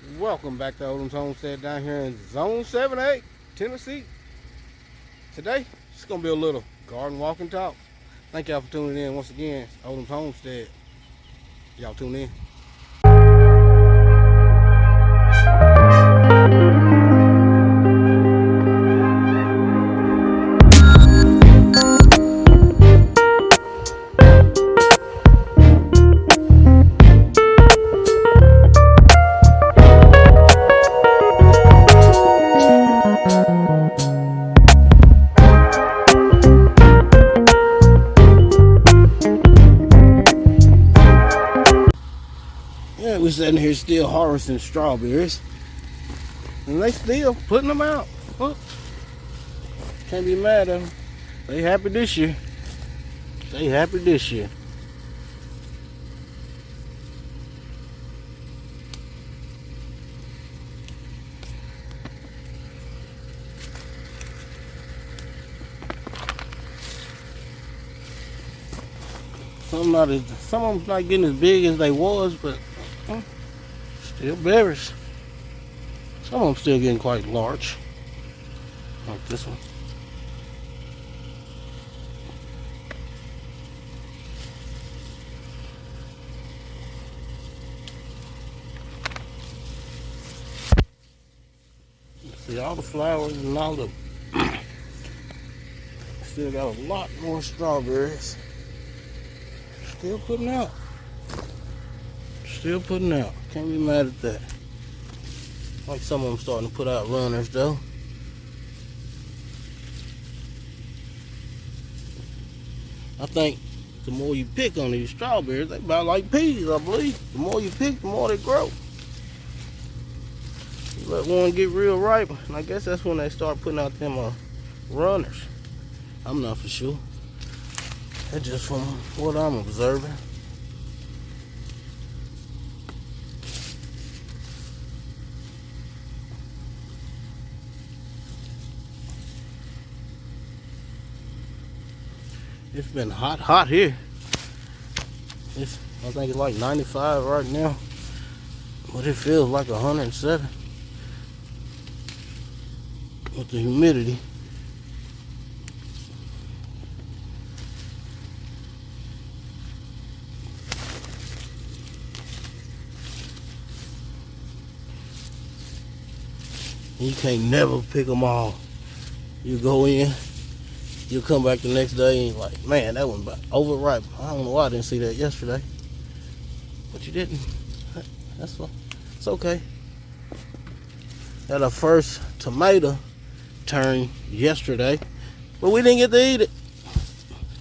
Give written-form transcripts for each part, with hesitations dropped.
Welcome back to Odom's Homestead down here in Zone 7A, Tennessee. Today, it's going to be a little garden walk and talk. Thank y'all for tuning in once again. It's Odom's Homestead. Y'all tune in. Yeah, we're sitting here still harvesting strawberries. And they still putting them out. Well, can't be mad at them. They happy this year. They happy this year. Some of them not getting as big as they was, but still berries. Some of them still getting quite large, like this one. See all the flowers and all the still got a lot more strawberries. Still putting out. Still putting out. Can't be mad at that. Like some of them starting to put out runners though. I think the more you pick on these strawberries, they about like peas, I believe. The more you pick, the more they grow. You let one get real ripe, and I guess that's when they start putting out them runners. I'm not for sure. That's just from what I'm observing. It's been hot here. I think it's like 95 right now, but it feels like 107 with the humidity. You can't never pick them all. You go in, you come back the next day and you're like, man, that one overripe. I don't know why I didn't see that yesterday. But you didn't. That's fine. It's okay. Had our first tomato turn yesterday, but we didn't get to eat it.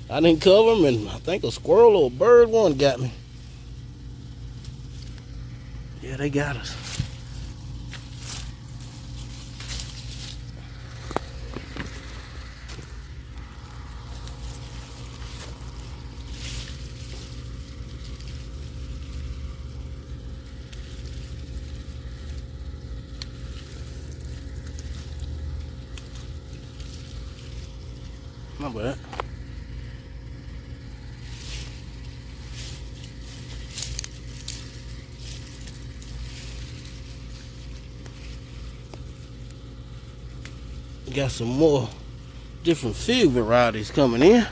I didn't cover them, and I think a squirrel or a bird one got me. Yeah, they got us. Not bad. Got some more different fig varieties coming in.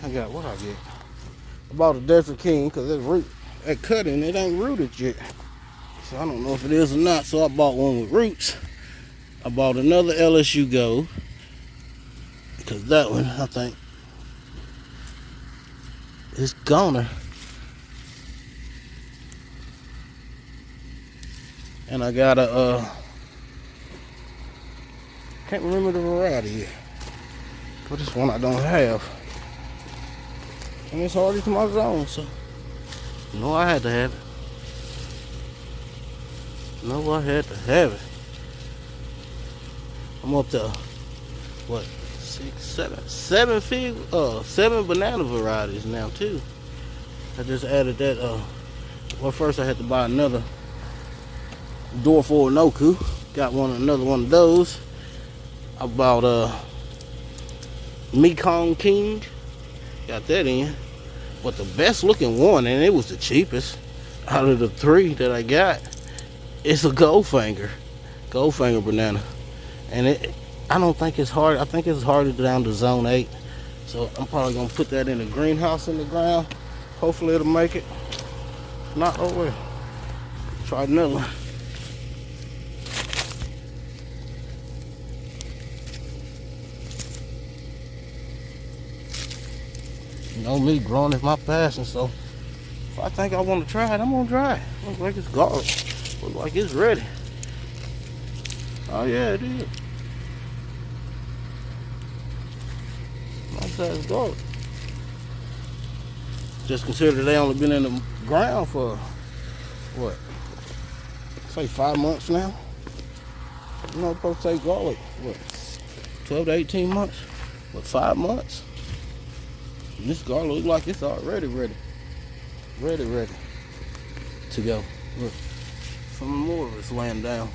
I got what I get. I bought a Desert King because that cutting, it ain't rooted yet. So I don't know if it is or not. So I bought one with roots. I bought another LSU Gold. Because that one, I think, is goner. And I got a, can't remember the variety yet. But this one I don't have. And it's already to my zone, so no, I had to have it. No, I had to have it. I'm up to, what? 7 banana varieties now too. I just added that. Well, first I had to buy another Dwarf Orinoco. Got another one of those. I bought Mekong King. Got that in. But the best looking one, and it was the cheapest out of the three that I got, It's a Goldfinger banana, and I don't think it's hard. I think it's harder down to zone 8. So I'm probably gonna put that in the greenhouse in the ground. Hopefully it'll make it. Not over. Try another one. You know me, growing is my passion, so if I think I want to try it, I'm gonna try it. Looks like it's garlic. Looks like it's ready. Oh yeah, it is. Nice ass garlic. Just consider they only been in the ground for what? Say 5 months now. You know, supposed to take garlic, what, 12 to 18 months? But 5 months? And this garlic looks like it's already ready. Ready to go. Look, some more of it's laying down.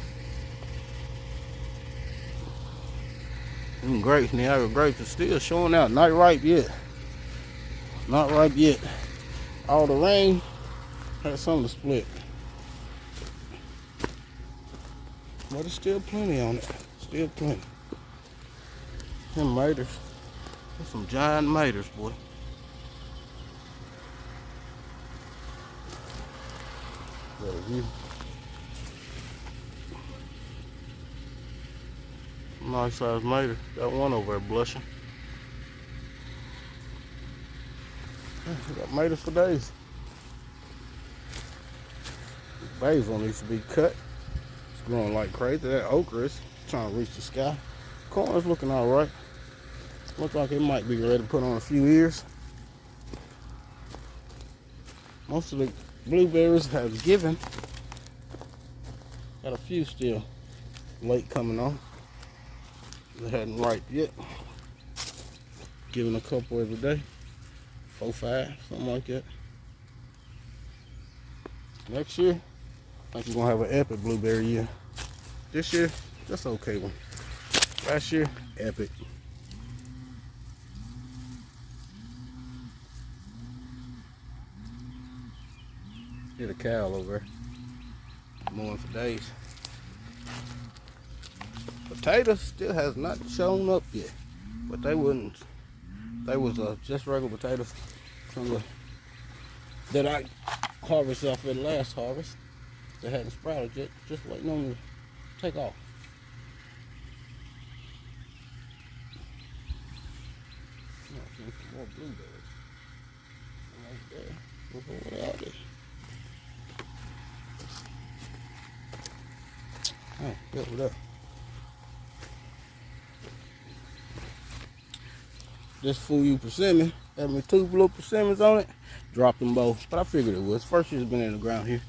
Them grapes, Niagara grapes are still showing out. Not ripe yet. Not ripe yet. All the rain had some to split. But there's still plenty on it. Still plenty. Them maters. There's some giant maters, boy. Better view. Nice size mater. Got one over there blushing. We got maters for days. Basil needs to be cut. It's growing like crazy. That okra is trying to reach the sky. Corn is looking all right. Looks like it might be ready to put on a few ears. Most of the blueberries have given. Got a few still late coming on. They hadn't ripe yet. Giving a couple every day. 4, 5, something like that. Next year, I think we're gonna have an epic blueberry year. This year, just okay one. Last year, epic. Hit a cow over there. Mowing for days. Potatoes still has not shown up yet, but they wouldn't. They was just regular potatoes from the that I harvested off of the last harvest. They hadn't sprouted yet, just waiting on them to take off. I think some more blueberries. Right there. Look over there out there. Oh, good with that. This Fuyu persimmon, having 2 little persimmons on it, dropped them both. But I figured it was. First year's been in the ground here.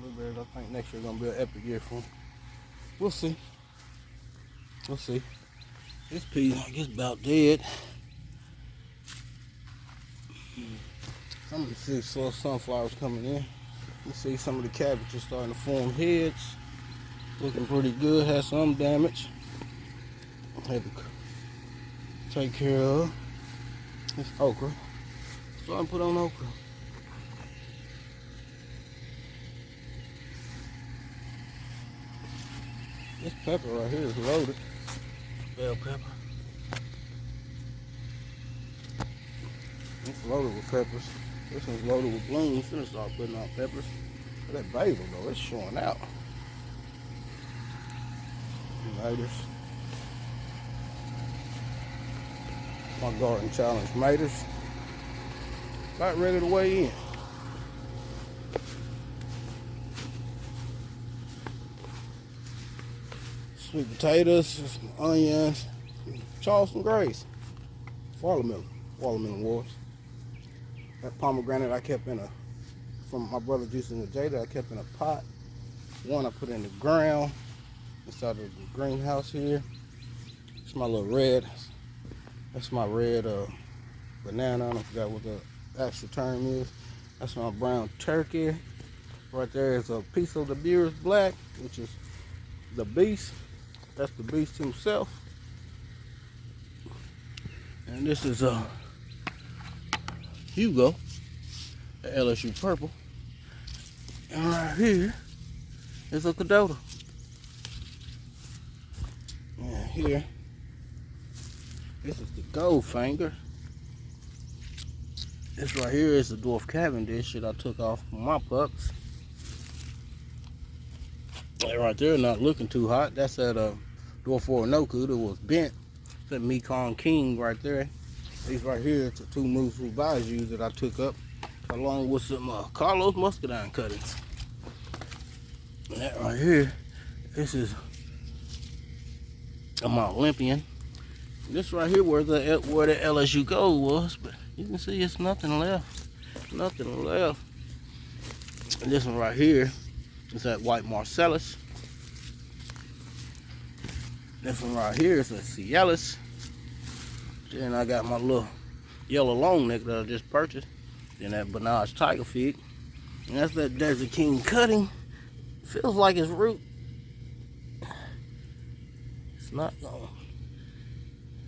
Blueberries, I think next year gonna be an epic year for them. We'll see. We'll see. This pea, I guess, about dead. Some of the soil sunflowers coming in. You see some of the cabbages starting to form heads. Looking pretty good. Had some damage. Had to take care of. This okra. Starting to put on okra. This pepper right here is loaded. Bell pepper. It's loaded with peppers. This one's loaded with blooms. Finna start putting out peppers. But that basil though, it's showing out. Maters. My garden challenge maters. About ready to weigh in. Sweet potatoes, some onions, Charleston Grace, watermelon wars. That pomegranate I kept in from my brother Juice and Jada, I kept in a pot. One I put in the ground inside of the greenhouse here. It's my little red. That's my red banana. I forgot what the actual term is. That's my brown turkey. Right there is a piece of the Beerus Black, which is the beast. That's the beast himself. And this is Hugo, the LSU purple. And right here is a Cadota. And here, this is the Goldfinger. This right here is the Dwarf Cavendish that I took off my pups. That right there not looking too hot. That's that Dwarf Orinoco that was bent. That Mekong King right there. These right here are two Moose Baijus that I took up, along with some Carlos Muscadine cuttings. And that right here, this is a Mount Olympian. This right here where the LSU Gold was, but you can see it's nothing left. Nothing left. And this one right here is that White Marcellus. This one right here is a Cialis. Then I got my little yellow long neck that I just purchased. Then that Benage Tiger Fig. And that's that Desert King cutting. Feels like it's root. It's not going.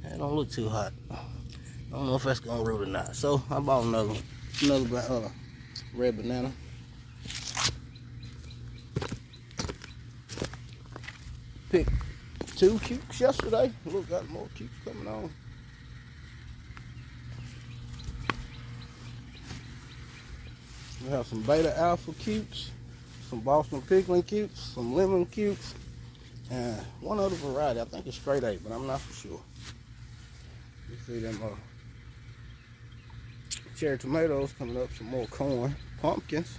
It don't look too hot. I don't know if that's gonna root or not. So I bought another red banana. Picked 2 cukes yesterday. Look, got more cukes coming on. We have some Beta Alpha cukes, some Boston Pickling cukes, some lemon cukes, and one other variety. I think it's straight 8, but I'm not for sure. You see them cherry tomatoes coming up, some more corn, pumpkins,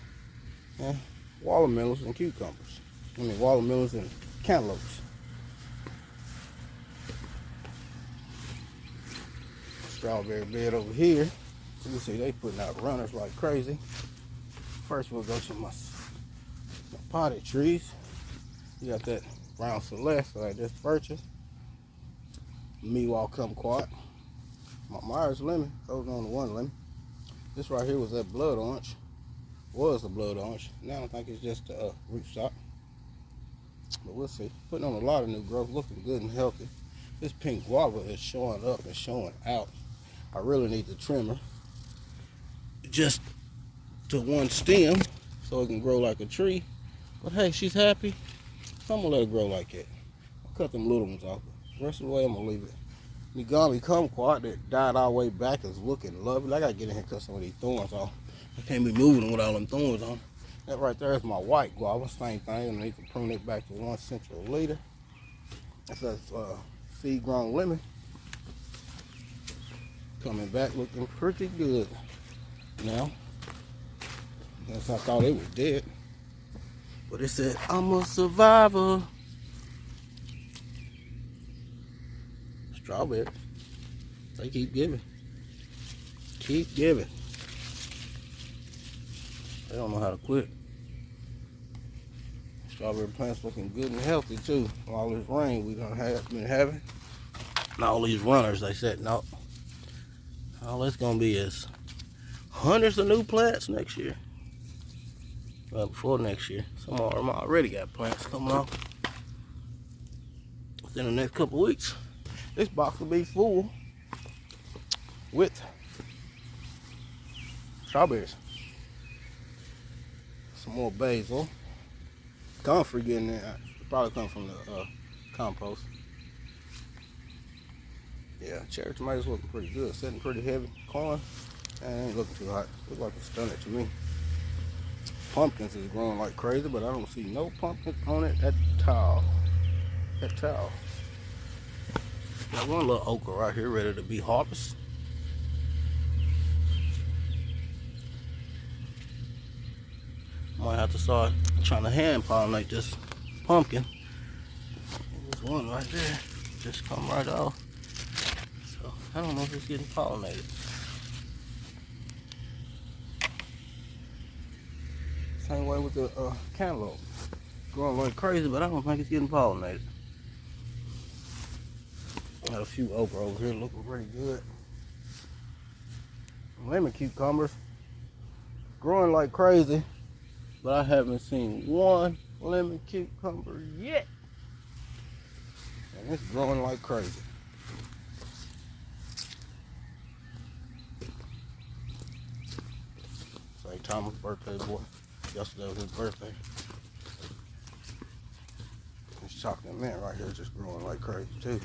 and watermelons and cucumbers. I mean watermelons and cantaloupes. Strawberry bed over here. You see they putting out runners like crazy. First we'll go to my potted trees. You got that brown Celeste that I just purchased. Miwok Kumquat. My Myers lemon, holding on to one lemon. This right here was that blood orange. Was a blood orange. Now I think it's just a rootstock. But we'll see. Putting on a lot of new growth, looking good and healthy. This pink guava is showing up and showing out. I really need the trimmer. Just to one stem so it can grow like a tree. But hey, she's happy. So I'm gonna let her grow like that. I'll cut them little ones off. The rest of the way I'm gonna leave it. Nigami Kumquat that died all the way back is looking lovely. I gotta get in here and cut some of these thorns off. I can't be moving them with all them thorns on. That right there is my white guava. Same thing. I need to prune it back to 1 central liter. That's a seed grown lemon. Coming back looking pretty good. Now, guess I thought it was dead. But it said, I'm a survivor. Strawberries. They keep giving. Keep giving. They don't know how to quit. Strawberry plants looking good and healthy too. All this rain we done been having. And all these runners, they said, no. All it's gonna be is hundreds of new plants next year. Well, before next year. Some of them already got plants coming off within the next couple weeks. This box will be full with strawberries. Some more basil. Comfrey getting there. Probably come from the compost. Yeah, cherry tomatoes looking pretty good. Sitting pretty heavy. Corn, ain't looking too hot. Looks like it's stunning to me. Pumpkins is growing like crazy, but I don't see no pumpkins on it at all. At all. Got one little okra right here ready to be harvested. Might have to start trying to hand pollinate this pumpkin. There's one right there. Just come right off. So I don't know if it's getting pollinated. Same way with the cantaloupe. Growing like crazy, but I don't think it's getting pollinated. Got a few okra over here looking pretty good. Lemon cucumbers growing like crazy, but I haven't seen one lemon cucumber yet. And it's growing like crazy. Thomas' birthday boy. Yesterday was his birthday. This chocolate mint right here is just growing like crazy too.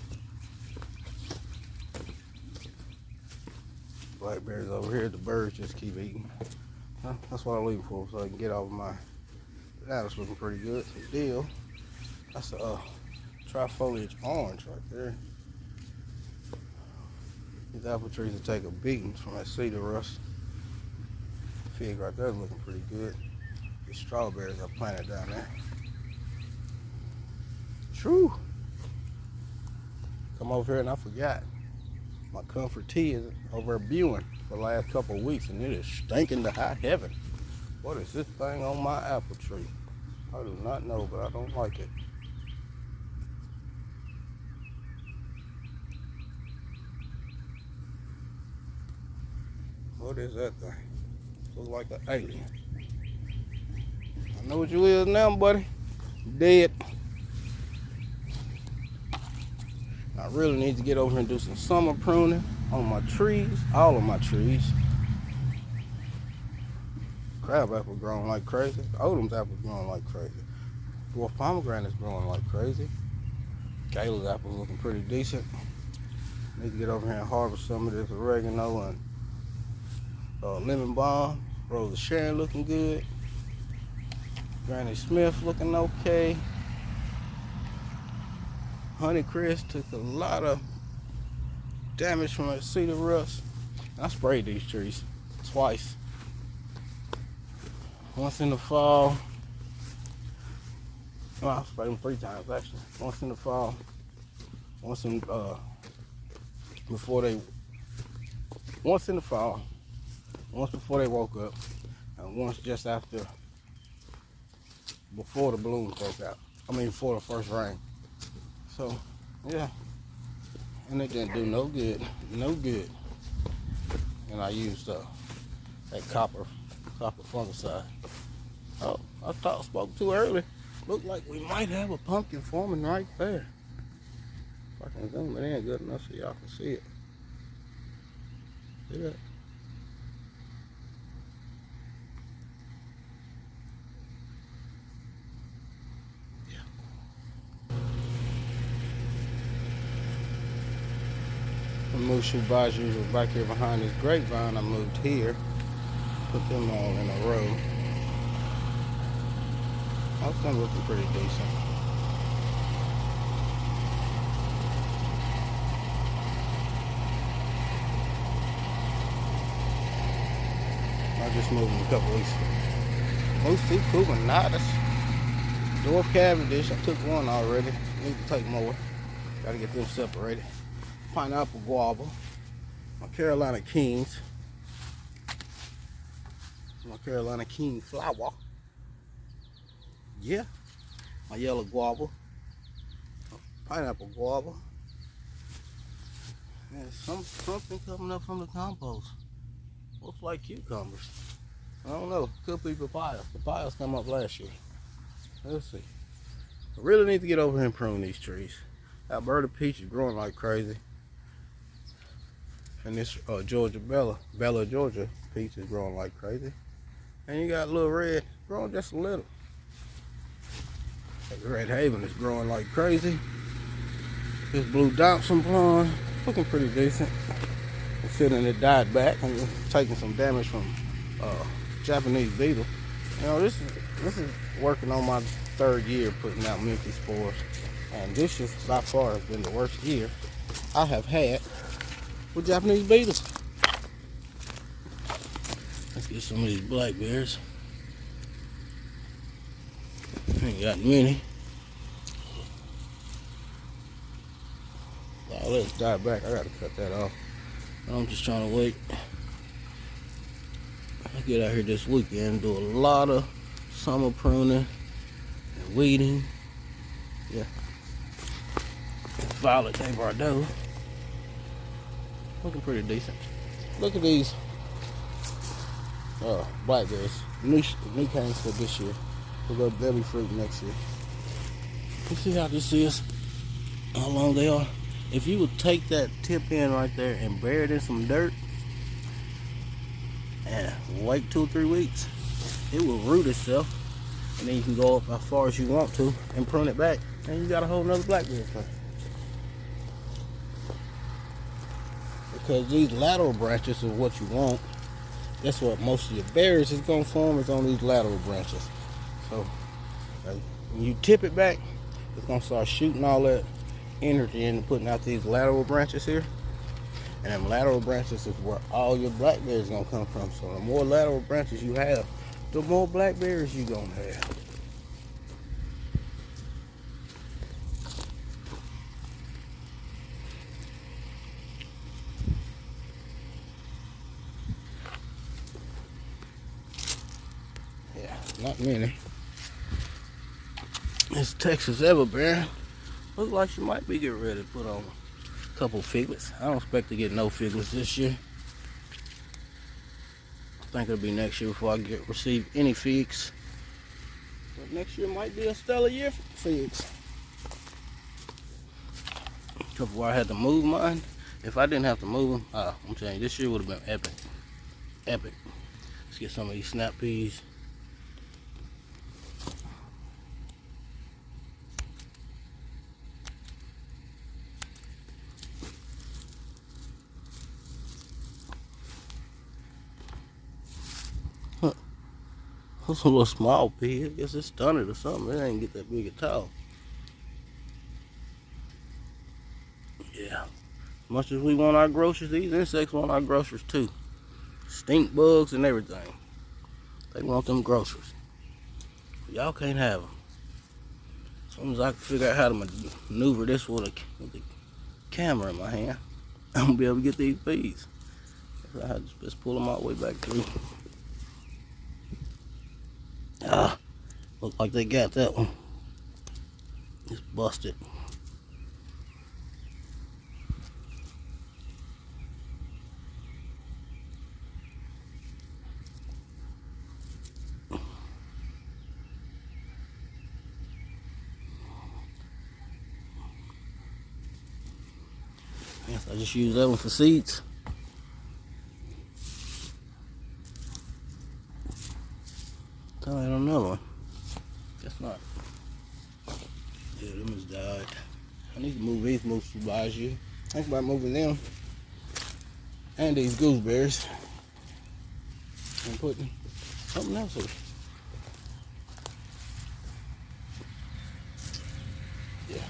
Blackberries over here, the birds just keep eating. That's what I leave for, so I can get off my. That's looking pretty good. Deal. That's a trifoliage orange right there. These apple trees will take a beating from that cedar rust. Fig right there is looking pretty good. The strawberries I planted down there. True. Come over here and I forgot. My comfort tea is over at Buin for the last couple of weeks and it is stinking to high heaven. What is this thing on my apple tree? I do not know, but I don't like it. What is that thing? Looks like an alien. I know what you is now, buddy. Dead. I really need to get over here and do some summer pruning on my trees, all of my trees. Crab apple growing like crazy. Odom's apple growing like crazy. Dwarf pomegranate's growing like crazy. Gala's apple looking pretty decent. Need to get over here and harvest some of this oregano and lemon balm. Rose of Sharon looking good. Granny Smith looking okay. Honeycrisp took a lot of damage from that cedar rust. I sprayed these trees twice. Once in the fall. Well, I sprayed them 3 times actually. Once in the fall. Once in once in the fall. Once before they woke up. And once just after, before the blooms broke out. I mean before the first rain. So, yeah, and it didn't do no good, And I used that copper fungicide. Oh, I spoke too early. Looked like we might have a pumpkin forming right there. If I can zoom it in good enough so y'all can see it. See that? Mushu Bajus was back here behind this grapevine. I moved here, put them all in a row. All of them looking pretty decent. I just moved them a couple weeks ago. Moose Tea Cubernatus. Dwarf Cavendish, I took one already. Need to take more. Gotta get them separated. Pineapple guava, my Carolina Kings, my Carolina King flower, yeah, my yellow guava, pineapple guava, and something coming up from the compost, looks like cucumbers, I don't know, could be papaya. Papayas come up last year. Let's see. I really need to get over here and prune these trees. Alberta peach is growing like crazy. And this Georgia Bella Georgia peach is growing like crazy. And you got little red growing just a little. Red Haven is growing like crazy. This blue Dobson plum looking pretty decent. Considering it died back and taking some damage from Japanese beetle. You know, this is working on my 3rd year putting out milky spores. And this is by far has been the worst year I have had with Japanese beetles. Let's get some of these blackberries. Ain't got many. Oh, let's dive back. I gotta cut that off. I'm just trying to wait. I get out here this weekend and do a lot of summer pruning and weeding. Yeah. Violet de Bordeaux. Looking pretty decent. Look at these blackberries. New canes for this year. They'll be fruit next year. You see how this is? How long they are? If you would take that tip end right there and bury it in some dirt and wait 2 or 3 weeks, it will root itself, and then you can go up as far as you want to and prune it back, and you got a whole nother blackberry plant. Because these lateral branches are what you want. That's what most of your berries is gonna form, is on these lateral branches. So when you tip it back, it's gonna start shooting all that energy into putting out these lateral branches here. And them lateral branches is where all your blackberries gonna come from. So the more lateral branches you have, the more blackberries you gonna have. Yeah, not many. This Texas Everbearing looks like she might be getting ready to put on a couple figlets. I don't expect to get no figlets this year. I think it'll be next year before I receive any figs. But next year might be a stellar year for figs. Except where I had to move mine. If I didn't have to move them, I'm telling you, this year would have been epic. Epic. Let's get some of these snap peas. That's a little small pea. I guess it's stunted or something. It ain't get that big at all. Yeah. As much as we want our groceries, these insects want our groceries too. Stink bugs and everything. They want them groceries. Y'all can't have them. As soon as I can figure out how to maneuver this with the camera in my hand, I'm gonna be able to get these peas. I just pull them all the way back through. Look like they got that one. It's busted. Yes, I just use that one for seeds. I don't another one. Guess not. Yeah, them has died. I need to move these moose to you. Think about moving them and these gooseberries and putting something else in. Yeah.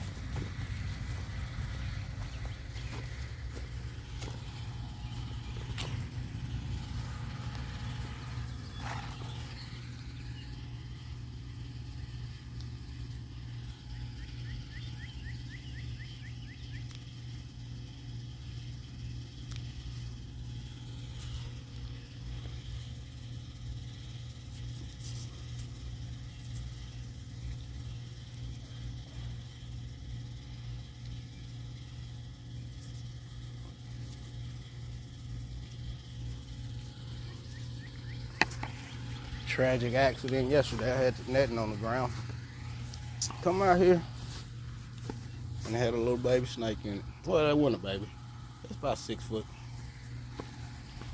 Tragic accident yesterday. I had the netting on the ground. Come out here and it had a little baby snake in it. Well, that wasn't a baby. It's about 6 foot.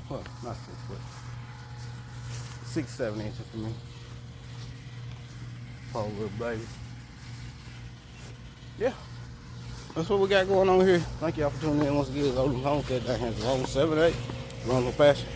Well, not 6 foot. 6, 7 inches for me. Poor little baby. Yeah. That's what we got going on here. Thank y'all for tuning in once again. Odom Homestead down here in Zone 78. Run a little faster.